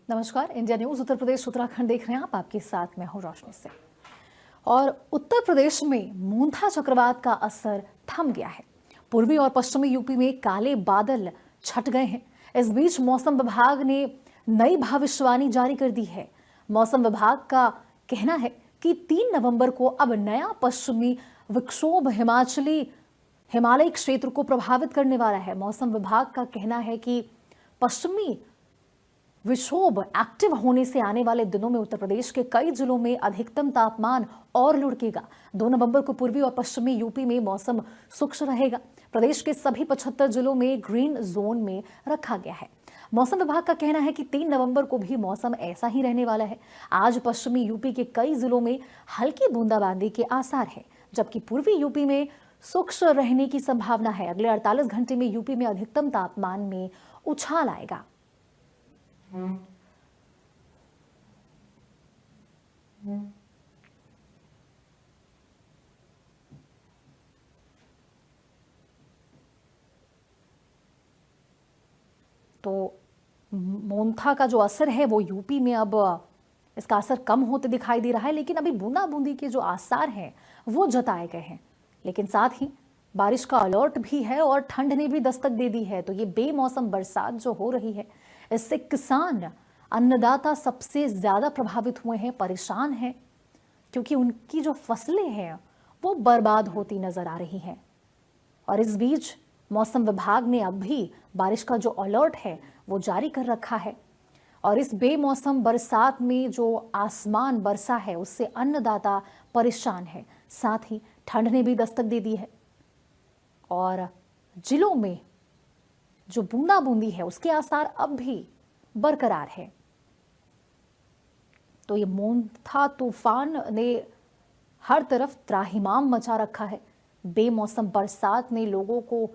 नमस्कार। India news Uttar Pradesh Uttarakhand देख रहे हैं आप। आपके साथ मैं हूं रोशनी से। और उत्तर प्रदेश में मोंथा चक्रवात का असर थम गया है। पूर्वी और पश्चिमी यूपी में काले बादल छट गए हैं। इस बीच मौसम विभाग ने नई भविष्यवाणी जारी कर दी है। मौसम विभाग का कहना है कि 3 नवंबर को अब नया पश्चिमी विक्षोभ हिमालयी क्षेत्र को प्रभावित करने वाला है। मौसम विभाग का कहना है कि पश्चिमी विक्षोभ एक्टिव होने से आने वाले दिनों में उत्तर प्रदेश के कई जिलों में अधिकतम तापमान और लुढ़केगा। 2 नवंबर को पूर्वी और पश्चिमी यूपी में मौसम शुष्क रहेगा। प्रदेश के सभी 75 जिलों में ग्रीन जोन में रखा गया है। मौसम विभाग का कहना है कि 3 नवंबर को भी मौसम ऐसा ही रहने वाला है। आज पश्चिमी यूपी के कई जिलों में हल्की बूंदाबांदी के आसार है, जबकि पूर्वी यूपी में शुष्क रहने की संभावना है। अगले 48 घंटे में यूपी में अधिकतम तापमान में उछाल आएगा। तो मोंथा का जो असर है वो यूपी में अब इसका असर कम होते दिखाई दे रहा है, लेकिन अभी बूंदाबूंदी के जो आसार हैं वो जताए गए हैं। लेकिन साथ ही बारिश का अलर्ट भी है और ठंड ने भी दस्तक दे दी है। तो ये बेमौसम बरसात जो हो रही है, इससे किसान, अन्नदाता सबसे ज्यादा प्रभावित हुए हैं, परेशान हैं, क्योंकि उनकी जो फसलें हैं वो बर्बाद होती नजर आ रही हैं। और इस बीच मौसम विभाग ने अब भी बारिश का जो अलर्ट है वो जारी कर रखा है। और इस बेमौसम बरसात में जो आसमान बरसा है उससे अन्नदाता परेशान है। साथ ही ठंड ने भी दस्तक दे दी है और जिलों में जो बूंदाबूंदी है उसके आसार अब भी बरकरार है। तो ये मोंथा तूफान ने हर तरफ त्राहिमाम मचा रखा है। बेमौसम बरसात ने लोगों को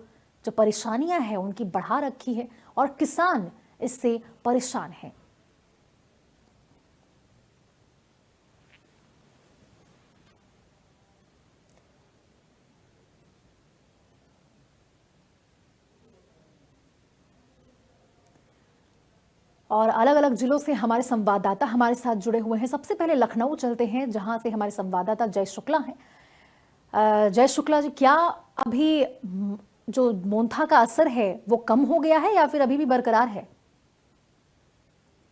जो परेशानियां हैं उनकी बढ़ा रखी है और किसान इससे परेशान हैं। और अलग अलग जिलों से हमारे संवाददाता हमारे साथ जुड़े हुए हैं। सबसे पहले लखनऊ चलते हैं, जहां से हमारे संवाददाता जय शुक्ला हैं। जय शुक्ला जी, क्या अभी जो मोंथा का असर है वो कम हो गया है या फिर अभी भी बरकरार है?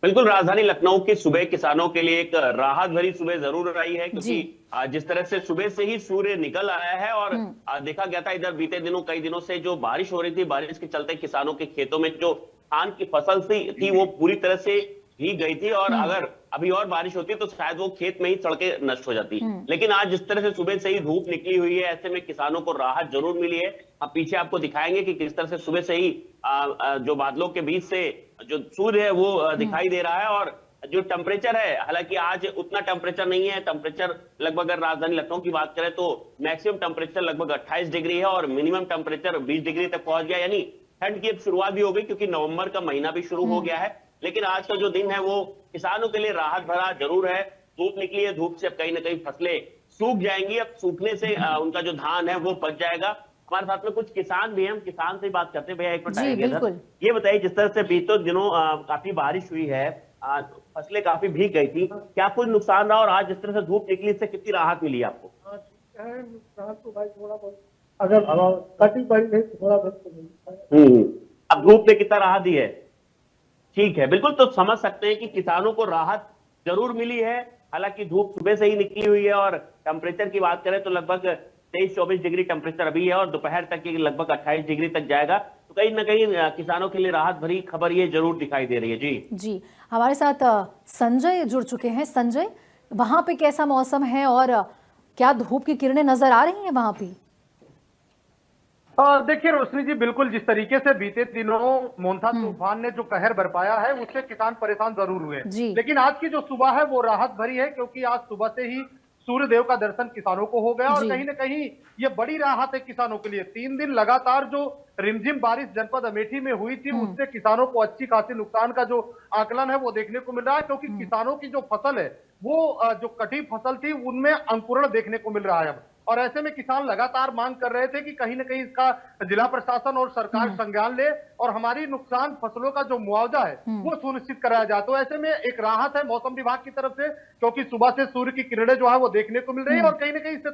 बिल्कुल, राजधानी लखनऊ की सुबह किसानों के लिए एक राहत भरी सुबह जरूर रही है, क्योंकि जिस तरह से सुबह से ही सूर्य निकल आया है और देखा गया था इधर बीते दिनों कई दिनों से जो बारिश हो रही थी, बारिश के चलते किसानों के खेतों में जो धान की फसल थी वो पूरी तरह से भीग गई थी और अगर अभी और बारिश होती तो शायद वो खेत में ही सड़के नष्ट हो जाती। लेकिन आज जिस तरह से सुबह से ही धूप निकली हुई है, ऐसे में किसानों को राहत जरूर मिली है। अब पीछे आपको दिखाएंगे कि किस तरह से सुबह से ही जो बादलों के बीच से जो सूर्य है वो दिखाई दे रहा है। और जो टेम्परेचर है, हालांकि आज उतना टेम्परेचर नहीं है। टेम्परेचर लगभग अगर राजधानी लखनऊ की बात करें तो मैक्सिमम टेम्परेचर लगभग 28 डिग्री है और मिनिमम टेम्परेचर 20 डिग्री तक पहुंच गया। यानी ठंड की अब शुरुआत भी हो गई, क्योंकि नवंबर का महीना भी शुरू हो गया है। लेकिन आज का जो दिन है वो किसानों के लिए राहत भरा जरूर है। धूप निकली है, धूप से अब कहीं ना कहीं फसलें सूख जाएंगी। अब सूखने से उनका जो धान है वो पच जाएगा। हमारे साथ में कुछ किसान भी हैं, हम किसान से बात करते हैं। भैया एक मिनट, ये बताइए, जिस तरह से बीते दिनों काफी बारिश हुई है, फसलें काफी भीग गई थी, क्या कुछ नुकसान रहा और आज जिस तरह से धूप निकली इससे कितनी राहत मिली आपको? नुकसान तो भाई थोड़ा बहुत, अगर कटी पड़ी नहीं तो थोड़ा बहुत। अब धूप ने कितना राहत दी है? ठीक है, बिल्कुल। तो समझ सकते हैं कि किसानों को राहत जरूर मिली है। हालांकि धूप सुबह से ही निकली हुई है और टेम्परेचर की बात करें तो लगभग 23-24 डिग्री टेम्परेचर अभी है और दोपहर तक ये लगभग 28 डिग्री तक जाएगा। तो कहीं ना कहीं किसानों के लिए राहत भरी खबर ये जरूर दिखाई दे रही है। जी, हमारे साथ संजय जुड़ चुके हैं। संजय, वहां पे कैसा मौसम है और क्या धूप की किरणें नजर आ रही हैं वहां पे? देखिए रोशनी जी, बिल्कुल जिस तरीके से बीते दिनों मोंथा तूफान ने जो कहर बरपाया है उससे किसान परेशान जरूर हुए, लेकिन आज की जो सुबह है वो राहत भरी है, क्योंकि आज सुबह से ही सूर्य देव का दर्शन किसानों को हो गया और कहीं ना कहीं ये बड़ी राहत है किसानों के लिए। 3 दिन लगातार जो रिमझिम बारिश जनपद अमेठी में हुई थी उससे किसानों को अच्छी खासी नुकसान का जो आकलन है वो देखने को मिल रहा है, क्योंकि किसानों की जो फसल है वो जो कटी फसल थी उनमें अंकुरण देखने को मिल रहा है अब। और ऐसे में किसान लगातार मांग कर रहे थे कि कहीं ना कहीं इसका जिला प्रशासन और सरकार संज्ञान ले और हमारी नुकसान फसलों का जो मुआवजा है वो सुनिश्चित कराया जाए। तो ऐसे में एक राहत है मौसम विभाग की तरफ से, क्योंकि सुबह से सूर्य की किरणें जो है वो देखने को मिल रही है और कहीं ना कहीं इससे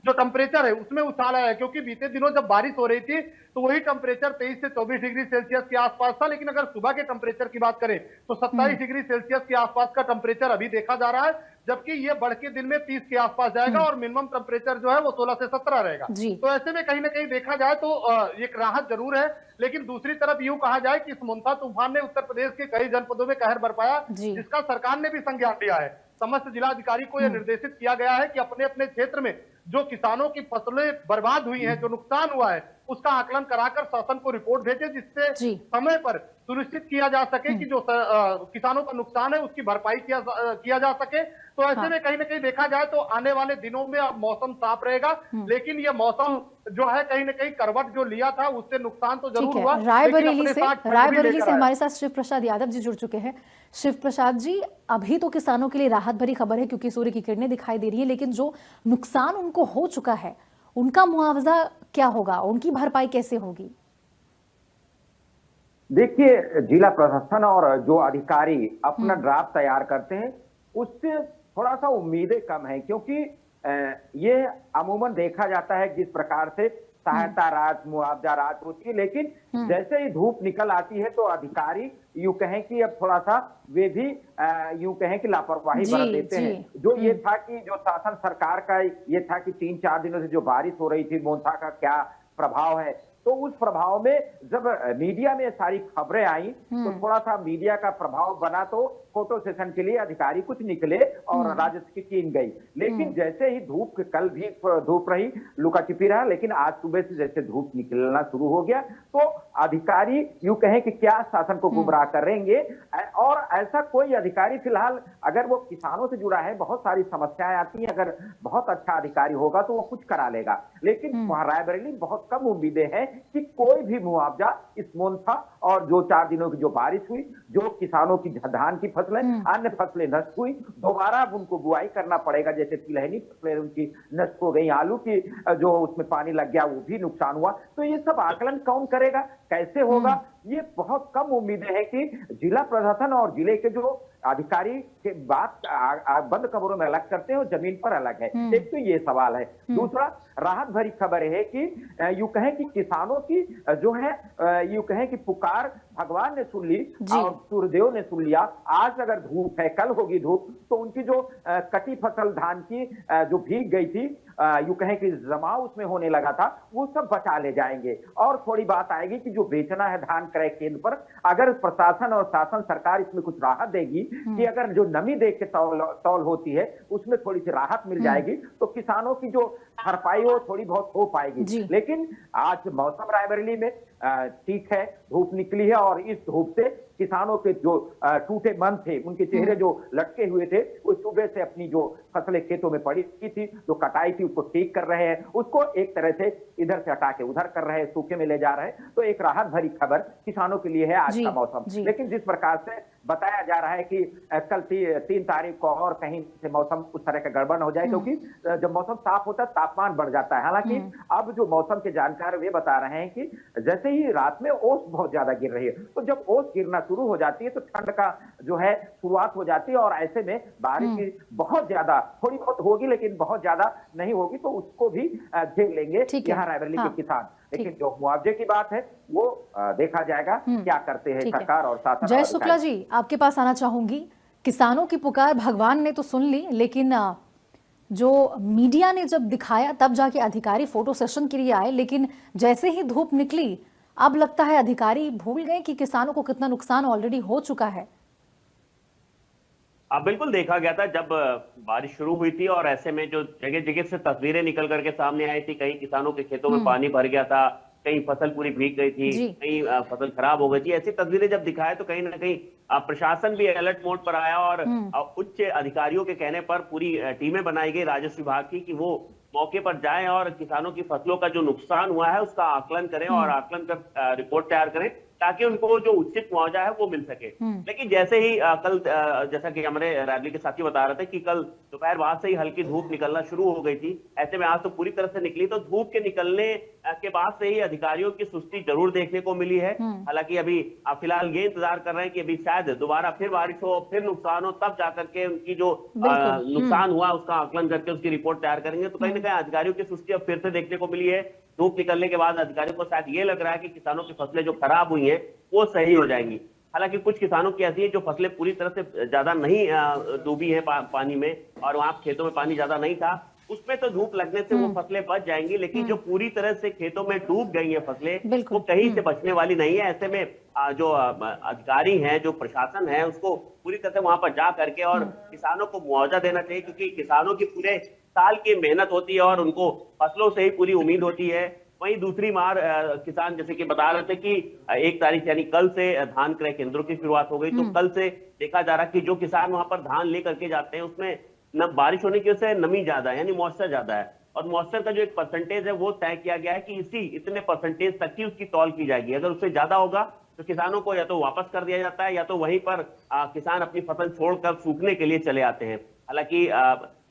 जो टेम्परेचर है उसमें उछाल आया है, क्योंकि बीते दिनों जब बारिश हो रही थी तो वही टेम्परेचर 23 से 24 डिग्री सेल्सियस के आसपास था, लेकिन अगर सुबह के टेम्परेचर की बात करें तो 27 डिग्री सेल्सियस के आसपास का टेम्परेचर अभी देखा जा रहा है, जबकि ये बढ़ के दिन में 30 के आसपास जाएगा और मिनिमम टेम्परेचर जो है वो 16 से 17 रहेगा। तो ऐसे में कहीं ना कहीं देखा जाए तो एक राहत जरूर है, लेकिन दूसरी तरफ यूं कहा जाए कि इस मोन्था तूफान ने उत्तर प्रदेश के कई जनपदों में कहर बरपाया, जिसका सरकार ने भी संज्ञान लिया है। समस्त जिलाधिकारी को यह निर्देशित किया गया है कि अपने अपने क्षेत्र में जो किसानों की फसलें बर्बाद हुई हैं, जो नुकसान हुआ है, उसका आकलन कराकर शासन को रिपोर्ट भेजे, जिससे समय पर सुनिश्चित किया जा सके कि जो किसानों का नुकसान है उसकी भरपाई किया जा सके। तो ऐसे में कहीं ना कहीं देखा जाए तो आने वाले दिनों में अब मौसम साफ रहेगा, लेकिन यह मौसम जो है कहीं ना कहीं करवट जो लिया था उससे नुकसान तो जरूर हुआ। रायबरेली से हमारे साथ शिव प्रसाद यादव जी जुड़ चुके हैं। शिव प्रसाद जी, अभी तो किसानों के लिए राहत भरी खबर है क्योंकि सूर्य की किरणें दिखाई दे रही है, लेकिन जो नुकसान उनको हो चुका है उनका मुआवजा क्या होगा, उनकी भरपाई कैसे होगी? देखिए, जिला प्रशासन और जो अधिकारी अपना ड्राफ्ट तैयार करते हैं उससे थोड़ा सा उम्मीदें कम है, क्योंकि ये अमूमन देखा जाता है जिस प्रकार से सहायता राशि, मुआवजा राशि होती है, लेकिन जैसे ही धूप निकल आती है तो अधिकारी यूं कहें कि अब थोड़ा सा वे भी यूं कहें कि लापरवाही बरत देते हैं। जो ये था कि जो शासन सरकार का ये था कि 3-4 दिनों से जो बारिश हो रही थी, मोन्था का क्या प्रभाव है, तो उस प्रभाव में जब मीडिया में सारी खबरें आई तो थोड़ा सा मीडिया का प्रभाव बना, तो फोटो सेशन के लिए अधिकारी कुछ निकले और राजस्व की टीम गई। लेकिन जैसे ही धूप, कल भी धूप रही, लुका छिपी रहा, लेकिन आज सुबह से जैसे धूप निकलना शुरू हो गया तो अधिकारी यूं कहें कि क्या शासन को गुमराह करेंगे। और ऐसा कोई अधिकारी फिलहाल, अगर वो किसानों से जुड़ा है, बहुत सारी समस्याएं आती हैं, अगर बहुत अच्छा अधिकारी होगा तो वो कुछ करा लेगा, लेकिन रायबरेली बहुत कम उम्मीदें हैं कि कोई भी मुआवजा इस मोन्था और जो 4 दिनों की जो बारिश हुई, जो किसानों की धान की फसलें, अन्य फसलें नष्ट हुई, दोबारा उनको बुआई करना पड़ेगा, जैसे तिलहनी फसलें उनकी नष्ट हो गई, आलू की जो उसमें पानी लग गया वो भी नुकसान हुआ। तो ये सब आकलन कौन करेगा, कैसे होगा, ये बहुत कम उम्मीदें हैं कि जिला प्रशासन और जिले के जो अधिकारी के बात बंद खबरों में अलग करते हैं और जमीन पर अलग है। एक तो ये सवाल है। दूसरा, राहत भरी खबर है कि यूं कहें कि किसानों की जो है यूं कहें कि पुकार भगवान ने सुन ली और सूर्यदेव ने सुन लिया। आज अगर धूप है, कल होगी धूप, तो उनकी जो कटी फसल धान की जो भीग गई थी, यूं कहें कि जमाव उसमें होने लगा था, वो सब बचा ले जाएंगे। और थोड़ी बात आएगी कि जो बेचना है धान क्रय केंद्र पर, अगर प्रशासन और शासन सरकार इसमें कुछ राहत देगी कि अगर जो नमी देख के तौल होती है उसमें थोड़ी सी राहत मिल जाएगी तो किसानों की जो भरपाई हो थोड़ी बहुत हो पाएगी। लेकिन आज मौसम रायबरेली में ठीक है, धूप निकली है और इस धूप से किसानों के जो टूटे मन थे, उनके चेहरे जो लटके हुए थे, वो सुबह से अपनी जो फसलें खेतों में पड़ी थी, जो कटाई थी, उसको ठीक कर रहे हैं, उसको एक तरह से इधर से हटा के उधर कर रहे हैं, सूखे में ले जा रहे हैं। तो एक राहत भरी खबर किसानों के लिए है आज का मौसम। लेकिन जिस प्रकार से बताया जा रहा है कि कल 3 तारीख को और कहीं से मौसम उस तरह का गड़बड़ हो जाए, क्योंकि जब मौसम साफ होता है तापमान बढ़ जाता है। हालांकि अब जो मौसम के जानकार वे बता रहे हैं कि जैसे ही रात में ओस बहुत ज्यादा गिर रही है, तो जब ओस गिरना शुरू हो जाती है तो ठंड का जो है शुरुआत हो जाती है, और ऐसे में बारिश की बहुत ज्यादा, थोड़ी बहुत होगी लेकिन बहुत ज्यादा नहीं होगी, तो उसको भी झेल लेंगे यहाँ रायबरेली के किसान। लेकिन जो मुआवजे की बात है वो देखा जाएगा क्या करते हैं सरकार और शासन। जय शुक्ला जी, आपके पास आना चाहूंगी। किसानों की पुकार भगवान ने तो सुन ली, लेकिन जो मीडिया ने जब दिखाया तब जाके अधिकारी फोटो सेशन के लिए आए, लेकिन जैसे ही धूप निकली अब लगता है अधिकारी भूल गए कि किसानों को कितना नुकसान ऑलरेडी हो चुका है। बिल्कुल देखा गया था जब बारिश शुरू हुई थी, और ऐसे में जो जगह जगह से तस्वीरें निकल करके सामने आई थी, कहीं किसानों के खेतों में पानी भर गया था, कहीं फसल पूरी भीग गई थी, कहीं फसल खराब हो गई थी। ऐसी तस्वीरें जब दिखाए तो कहीं ना कहीं प्रशासन भी अलर्ट मोड पर आया, और उच्च अधिकारियों के कहने पर पूरी टीमें बनाई गई राजस्व विभाग की कि वो मौके पर जाएं और किसानों की फसलों का जो नुकसान हुआ है उसका आकलन करें और आकलन कर रिपोर्ट तैयार करें, ताकि उनको जो उचित मुआवजा है वो मिल सके। लेकिन जैसे ही कल जैसा कि हमारे रैली के साथी बता रहे थे कि कल दोपहर बाद से ही हल्की धूप निकलना शुरू हो गई थी, ऐसे में आज तो पूरी तरह से निकली, तो धूप के निकलने के बाद से ही अधिकारियों की सुस्ती जरूर देखने को मिली है। हालांकि अभी फिलहाल ये इंतजार कर रहे हैं कि अभी शायद दोबारा फिर बारिश हो, फिर नुकसान हो, तब जाकर के उनकी जो नुकसान हुआ उसका आकलन करके उसकी रिपोर्ट तैयार करेंगे। तो कहीं ना कहीं अधिकारियों की सुस्ती अब फिर से देखने को मिली है। धूप निकलने के बाद अधिकारियों को शायद ये लग रहा है कि किसानों की फसलें जो खराब हुई हैं वो सही हो जाएंगी। हालांकि कुछ किसानों की ऐसी है जो फसलें पूरी तरह से ज्यादा नहीं डूबी है पानी में, और वहां खेतों में पानी ज्यादा नहीं था, उसमें तो धूप लगने से वो फसलें बच जाएंगी। लेकिन जो पूरी तरह से खेतों में डूब गई है फसलें, वो कहीं से बचने वाली नहीं है। ऐसे में जो अधिकारी हैं, जो प्रशासन है, उसको पूरी तरह से वहां पर जा करके और किसानों को मुआवजा देना चाहिए, क्योंकि किसानों की पूरे साल की मेहनत होती है और उनको फसलों से ही पूरी उम्मीद होती है। वहीं दूसरी मार किसान जैसे कि बता रहे थे कि 1 तारीख यानी कल से धान क्रय केंद्रों की शुरुआत हो गई। तो कल से देखा जा रहा कि जो किसान वहां पर धान लेकर के जाते हैं उसमें न बारिश होने की वजह से नमी ज्यादा है, यानी मॉइस्चर ज्यादा है, और मॉइस्चर का जो एक परसेंटेज है वो तय किया गया है कि इतने परसेंटेज तक की उसकी तौल की जाएगी। अगर उससे ज्यादा होगा तो किसानों को या तो वापस कर दिया जाता है या तो वहीं पर किसान अपनी फसल छोड़कर सूखने के लिए चले आते हैं। हालांकि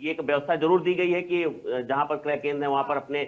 ये एक व्यवस्था जरूर दी गई है कि जहां पर क्रय केंद्र है वहां पर अपने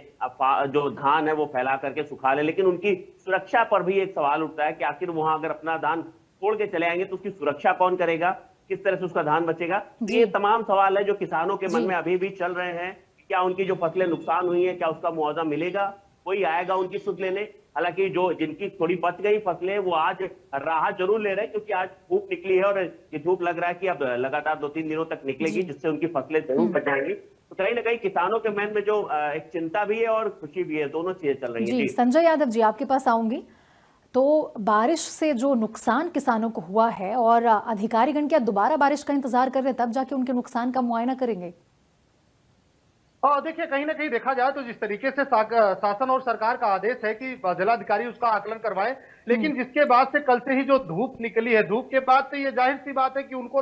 जो धान है वो फैला करके सुखा ले, लेकिन उनकी सुरक्षा पर भी एक सवाल उठता है कि आखिर वहां अगर अपना धान छोड़ के चले आएंगे तो उसकी सुरक्षा कौन करेगा, किस तरह से उसका धान बचेगा। ये तमाम सवाल है जो किसानों के मन में अभी भी चल रहे हैं। क्या उनकी जो फसलें नुकसान हुई है क्या उसका मुआवजा मिलेगा, कोई आएगा उनकी सुध लेने। हालांकि जो जिनकी थोड़ी बच गई फसलें वो आज राहत जरूर ले रहे हैं, क्योंकि आज धूप निकली है और ये धूप लग रहा है कि अब लगातार 2-3 दिनों तक निकलेगी, जिससे उनकी फसलें जरूर बच जाएंगी। तो कहीं ना कहीं किसानों के मन में जो एक चिंता भी है और खुशी भी है, दोनों चीजें चल रही है। जी संजय यादव जी, आपके पास आऊंगी। तो बारिश से जो नुकसान किसानों को हुआ है, और अधिकारीगण क्या दोबारा बारिश का इंतजार कर रहे हैं, तब जाके उनके नुकसान का मुआयना करेंगे? देखिए, कहीं ना कहीं देखा जाए तो जिस तरीके से शासन और सरकार का आदेश है कि जिलाधिकारी उसका आकलन करवाए, लेकिन जिसके बाद से कल से ही जो धूप निकली है, धूप के बाद से ये जाहिर सी बात है कि उनको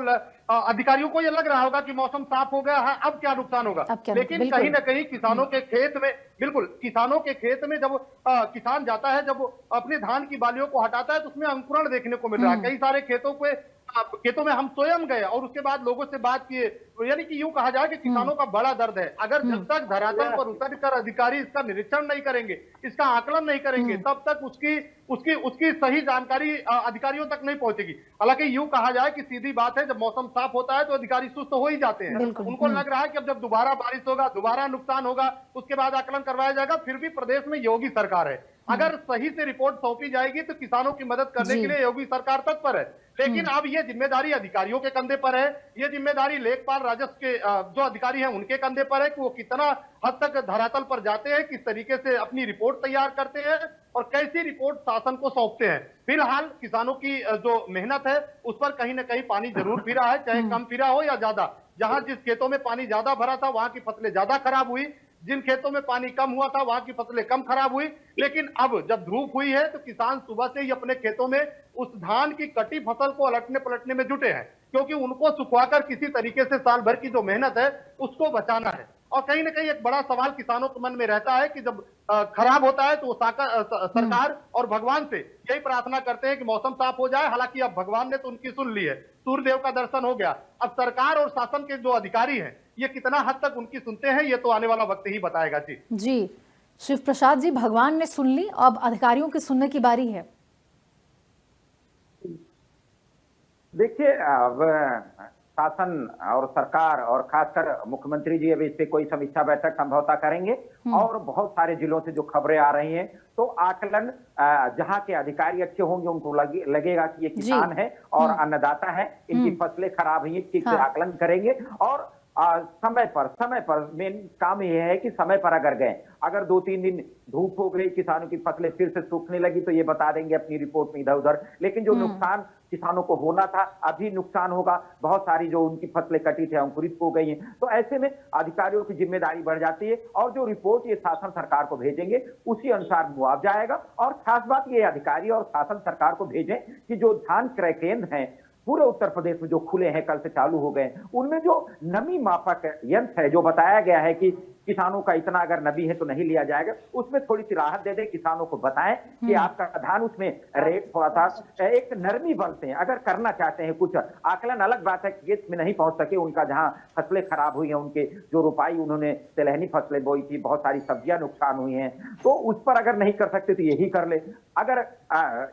अधिकारियों को ये लग रहा होगा कि मौसम साफ हो गया है, अब क्या नुकसान होगा। लेकिन कहीं ना कहीं किसानों के खेत में, बिल्कुल किसानों के खेत में जब किसान जाता है, जब अपने धान की बालियों को हटाता है तो उसमें अंकुरण देखने को मिल रहा है। कई सारे खेतों में हम स्वयं गए और उसके बाद लोगों से बात किए, यानी कि यूं कहा जाए कि किसानों का बड़ा दर्द है। अगर जब तक धरातल पर उतरकर अधिकारी इसका निरीक्षण नहीं करेंगे, इसका आकलन नहीं करेंगे, तब तक उसकी सही जानकारी अधिकारियों तक नहीं पहुंचेगी। हालांकि यूं कहा जाए कि सीधी बात है, जब मौसम साफ होता है तो अधिकारी सुस्त हो ही जाते हैं। उनको लग रहा है कि अब जब दोबारा बारिश होगा, दोबारा नुकसान होगा, उसके बाद आकलन करवाया जाएगा। फिर भी प्रदेश में योगी सरकार है, अगर सही से रिपोर्ट सौंपी जाएगी तो किसानों की मदद करने के लिए योगी सरकार तत्पर है। लेकिन अब ये जिम्मेदारी अधिकारियों के कंधे पर है, ये जिम्मेदारी लेखपाल राजस्व के जो अधिकारी हैं उनके कंधे पर है कि वो कितना हद तक धरातल पर जाते हैं, किस तरीके से अपनी रिपोर्ट तैयार करते हैं और कैसी रिपोर्ट शासन को सौंपते हैं। फिलहाल किसानों की जो मेहनत है उस पर कहीं ना कहीं पानी जरूर फिरा है, चाहे कम फिरा हो या ज्यादा। जहां जिस खेतों में पानी ज्यादा भरा था वहां की फसलें ज्यादा खराब हुई, जिन खेतों में पानी कम हुआ था वहां की फसलें कम खराब हुई। लेकिन अब जब धूप हुई है तो किसान सुबह से ही अपने खेतों में उस धान की कटी फसल को अलटने पलटने में जुटे हैं, क्योंकि उनको सुखवाकर किसी तरीके से साल भर की जो मेहनत है उसको बचाना है। और कहीं ना कहीं एक बड़ा सवाल किसानों के मन में रहता है कि जब खराब होता है तो वो सरकार और भगवान से यही प्रार्थना करते हैं कि मौसम साफ हो जाए। हालांकि अब भगवान ने तो उनकी सुन ली है, सूर्यदेव का दर्शन हो गया। अब सरकार और शासन के जो अधिकारी हैं ये कितना हद तक उनकी सुनते हैं ये तो आने वाला वक्त ही बताएगा। जी शिव प्रसाद जी, भगवान ने सुन ली, अब अधिकारियों की सुनने की बारी है। देखिए, अब शासन और सरकार और खासकर मुख्यमंत्री जी अभी इस पे कोई समीक्षा बैठक संभवतः करेंगे, और बहुत सारे जिलों से जो खबरें आ रही हैं तो आकलन जहां के अधिकारी अच्छे होंगे उनको लगेगा कि ये किसान है और अन्नदाता है, इनकी फसलें खराब हुई, ठीक से आकलन करेंगे। और समय पर मेन काम यह है कि समय पर अगर गए, अगर 2-3 दिन धूप हो गई, किसानों की फसलें फिर से सूखने लगी तो ये बता देंगे अपनी रिपोर्ट में इधर उधर। लेकिन जो नुकसान किसानों को होना था अभी नुकसान होगा, बहुत सारी जो उनकी फसलें कटी थी अंकुरित हो गई हैं, तो ऐसे में अधिकारियों की जिम्मेदारी बढ़ जाती है और जो रिपोर्ट ये शासन सरकार को भेजेंगे उसी अनुसार मुआवजा आएगा। और खास बात ये अधिकारी और शासन सरकार को भेजें कि जो धान क्रय केंद्र हैं पूरे उत्तर प्रदेश में जो खुले हैं, कल से चालू हो गए, उनमें जो नमी मापक यंत्र है, जो बताया गया है कि किसानों का इतना अगर नमी है तो नहीं लिया जाएगा, उसमें थोड़ी सी राहत दे दे, किसानों को बताएं कि आपका धान उसमें रेट थोड़ा सा एक नरमी बरतें हैं। अगर करना चाहते हैं कुछ आकलन, अलग बात है खेत में नहीं पहुंच सके, उनका जहां फसलें खराब हुई हैं, उनके जो रुपाई उन्होंने तिलहनी फसलें बोई थी, बहुत सारी सब्जियां नुकसान हुई हैं, तो उस पर अगर नहीं कर सकते तो यही कर ले। अगर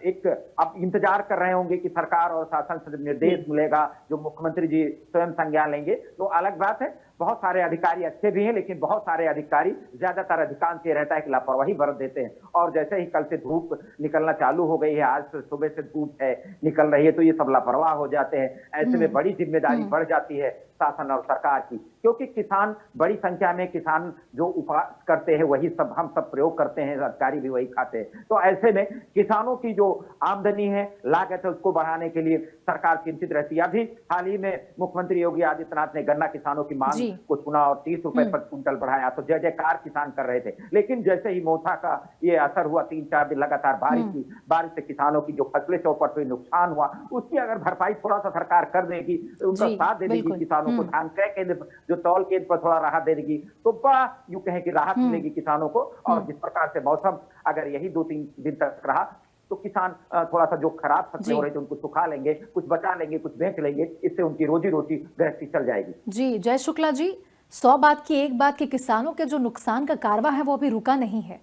एक अब इंतजार कर रहे होंगे कि सरकार और शासन से निर्देश मिलेगा, जो मुख्यमंत्री जी स्वयं संज्ञान लेंगे, तो अलग बात है। बहुत सारे अधिकारी अच्छे भी हैं, लेकिन बहुत सारे अधिकारी, ज्यादातर अधिकांश ये रहता है कि लापरवाही बरत देते हैं। और जैसे ही कल से धूप निकलना चालू हो गई है, आज से सुबह से धूप है निकल रही है, तो ये सब लापरवाह हो जाते हैं। ऐसे में बड़ी जिम्मेदारी बढ़ जाती है शासन और सरकार की, क्योंकि किसान बड़ी संख्या में, किसान जो उपवास करते हैं वही सब हम सब प्रयोग करते हैं, अधिकारी भी वही खाते हैं। तो ऐसे में किसानों की जो आमदनी है, लागत है, उसको बढ़ाने के लिए सरकार चिंतित रहती है। अभी हाल ही में मुख्यमंत्री योगी आदित्यनाथ ने गन्ना किसानों की मांग को सुना और 30 रुपए पर क्विंटल बढ़ाया, तो जय जयकार किसान कर रहे थे। लेकिन जैसे ही मोथा का ये असर हुआ, 3-4 दिन लगातार बारिश से किसानों की जो फसलें चौपट हुई, नुकसान हुआ, उसकी अगर भरपाई थोड़ा सा सरकार कर देगी, उनका साथ दे देगी, किसानों को धान क्रय केंद्र जो तौल केंद्र पर थोड़ा राहत दे देगी, तो बड़ा यूं कहें कि राहत मिलेगी किसानों को। और जिस प्रकार से मौसम अगर यही 2-3 दिन तक रहा, तो किसान थोड़ा सा जो खराब फसलें हो रही थी उनको सुखा लेंगे, कुछ बचा लेंगे, कुछ बेच लेंगे, इससे उनकी रोजी रोटी गृहस्थी चल जाएगी। जी जय शुक्ला जी, 100 बात की एक बात कि किसानों के जो नुकसान का कारवां है वो अभी रुका नहीं है।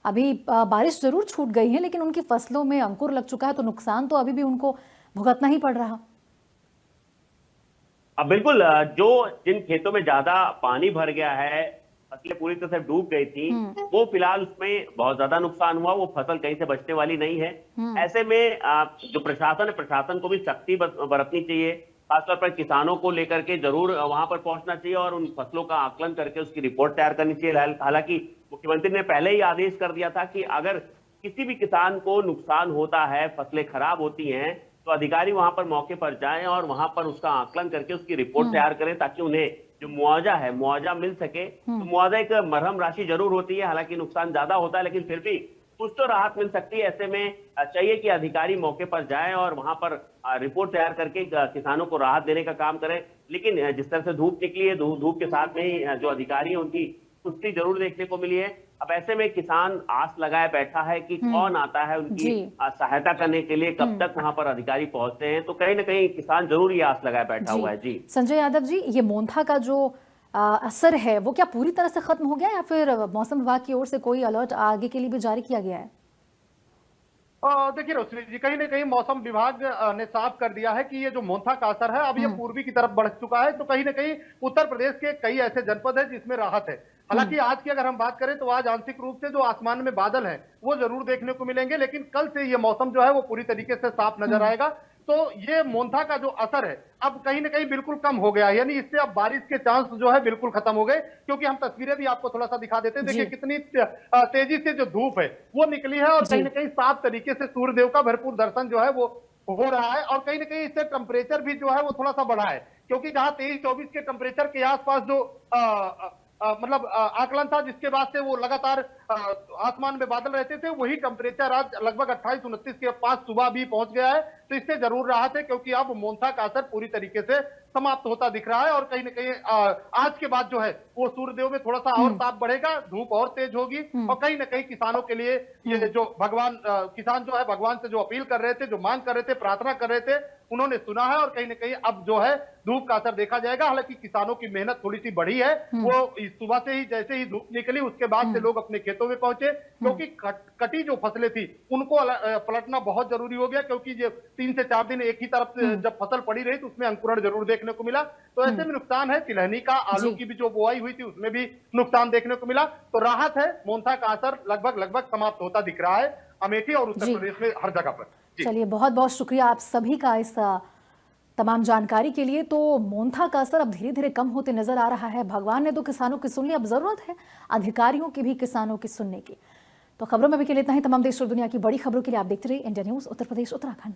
अभी बारिश जरूर छूट गई है, लेकिन उनकी फसलों में अंकुर लग चुका है, तो नुकसान तो अभी भी उनको भुगतना ही पड़ रहा। अब बिल्कुल, जो जिन खेतों में ज्यादा पानी भर गया है, फसलें पूरी तरह से डूब गई थी, वो फिलहाल उसमें बहुत ज्यादा नुकसान हुआ, वो फसल कहीं से बचने वाली नहीं है। ऐसे में जो प्रशासन है, प्रशासन को भी सख्ती बरतनी चाहिए, खासतौर पर किसानों को लेकर के जरूर वहां पर पहुंचना चाहिए और उन फसलों का आकलन करके उसकी रिपोर्ट तैयार करनी चाहिए। हालांकि मुख्यमंत्री ने पहले ही आदेश कर दिया था कि अगर किसी भी किसान को नुकसान होता है, फसलें खराब होती हैं, तो अधिकारी वहां पर मौके पर जाएं और वहां पर उसका आकलन करके उसकी रिपोर्ट तैयार करें, ताकि उन्हें जो मुआवजा है, मुआवजा मिल सके। तो मुआवजा एक मरहम राशि जरूर होती है, हालांकि नुकसान ज्यादा होता है, लेकिन फिर भी कुछ तो राहत मिल सकती है। ऐसे में चाहिए कि अधिकारी मौके पर जाएं और वहां पर रिपोर्ट तैयार करके किसानों को राहत देने का काम करें। लेकिन जिस तरह से धूप निकली है, धूप के साथ में ही जो अधिकारी है उनकी सुस्ती जरूर देखने को मिली है। अब ऐसे में किसान आस लगाए बैठा है कि कौन आता है उनकी सहायता करने के लिए, कब तक वहां पर अधिकारी पहुंचते हैं, तो कहीं ना कहीं किसान जरूर ये आस लगाए बैठा हुआ है। जी संजय यादव जी, ये मोंथा का जो असर है वो क्या पूरी तरह से खत्म हो गया, या फिर मौसम विभाग की ओर से कोई अलर्ट आगे के लिए भी जारी किया गया है? देखिए रोशनी जी, कहीं ना कहीं मौसम विभाग ने साफ कर दिया है कि ये जो मोंथा का असर है अब ये पूर्वी की तरफ बढ़ चुका है। तो कहीं ना कहीं उत्तर प्रदेश के कई ऐसे जनपद है जिसमें राहत है। हालांकि आज की अगर हम बात करें तो आज आंशिक रूप से जो आसमान में बादल हैं वो जरूर देखने को मिलेंगे, लेकिन कल से ये मौसम जो है वो पूरी तरीके से साफ नजर आएगा। तो ये मोंथा का जो असर है अब कहीं ना कहीं बिल्कुल कम हो गया है, यानी इससे अब बारिश के चांस जो है बिल्कुल खत्म हो गए। क्योंकि हम तस्वीरें भी आपको थोड़ा सा दिखा देते हैं, देखिए कितनी तेजी से जो धूप है वो निकली है और कहीं ना कहीं साफ तरीके से सूर्यदेव का भरपूर दर्शन जो है वो हो रहा है। और कहीं ना कहीं इससे टेम्परेचर भी जो है वो थोड़ा सा बढ़ा है, क्योंकि जहां 23-24 के टेम्परेचर के आसपास जो मतलब आकलन था, जिसके बाद से वो लगातार आसमान में बादल रहते थे, वही टेम्परेचर आज लगभग 28-29 के पास सुबह भी पहुंच गया है। तो इससे जरूर राहत है, क्योंकि अब मोंथा का असर पूरी तरीके से समाप्त होता दिख रहा है। और कहीं ना कहीं आज के बाद जो है वो सूर्यदेव में थोड़ा सा और ताप बढ़ेगा, धूप और तेज होगी। और कहीं ना कहीं किसानों के लिए ये जो भगवान किसान जो है भगवान से जो अपील कर रहे थे, जो मांग कर रहे थे, प्रार्थना कर रहे थे, उन्होंने सुना है। और कहीं ना कहीं अब जो है धूप का असर देखा जाएगा। हालांकि किसानों की मेहनत थोड़ी सी बढ़ी है, वो सुबह से ही जैसे ही धूप निकली उसके बाद से लोग अपने खेतों में पहुंचे, क्योंकि कटी जो फसलें थी उनको पलटना बहुत जरूरी हो गया। क्योंकि जो 3 से 4 दिन एक ही तरफ जब फसल पड़ी रही तो उसमें अंकुरण जरूर देखने को मिला। तो ऐसे में नुकसान है, तिलहनी का, आलू की भी जो बुआई हुई थी उसमें भी नुकसान देखने को मिला। तो राहत है, मोंथा का असर लगभग समाप्त होता दिख रहा है अमेठी और उत्तर प्रदेश में हर जगह पर। चलिए, बहुत बहुत शुक्रिया आप सभी का इस तमाम जानकारी के लिए। तो मोंथा का असर अब धीरे धीरे कम होते नजर आ रहा है। भगवान ने तो किसानों की सुन ली, अब जरूरत है अधिकारियों की भी किसानों की सुनने की। तो खबरों में भी के लिए इतना ही। तमाम देश और दुनिया की बड़ी खबरों के लिए आप देखते रहिए इंडिया न्यूज उत्तर प्रदेश उत्तराखंड।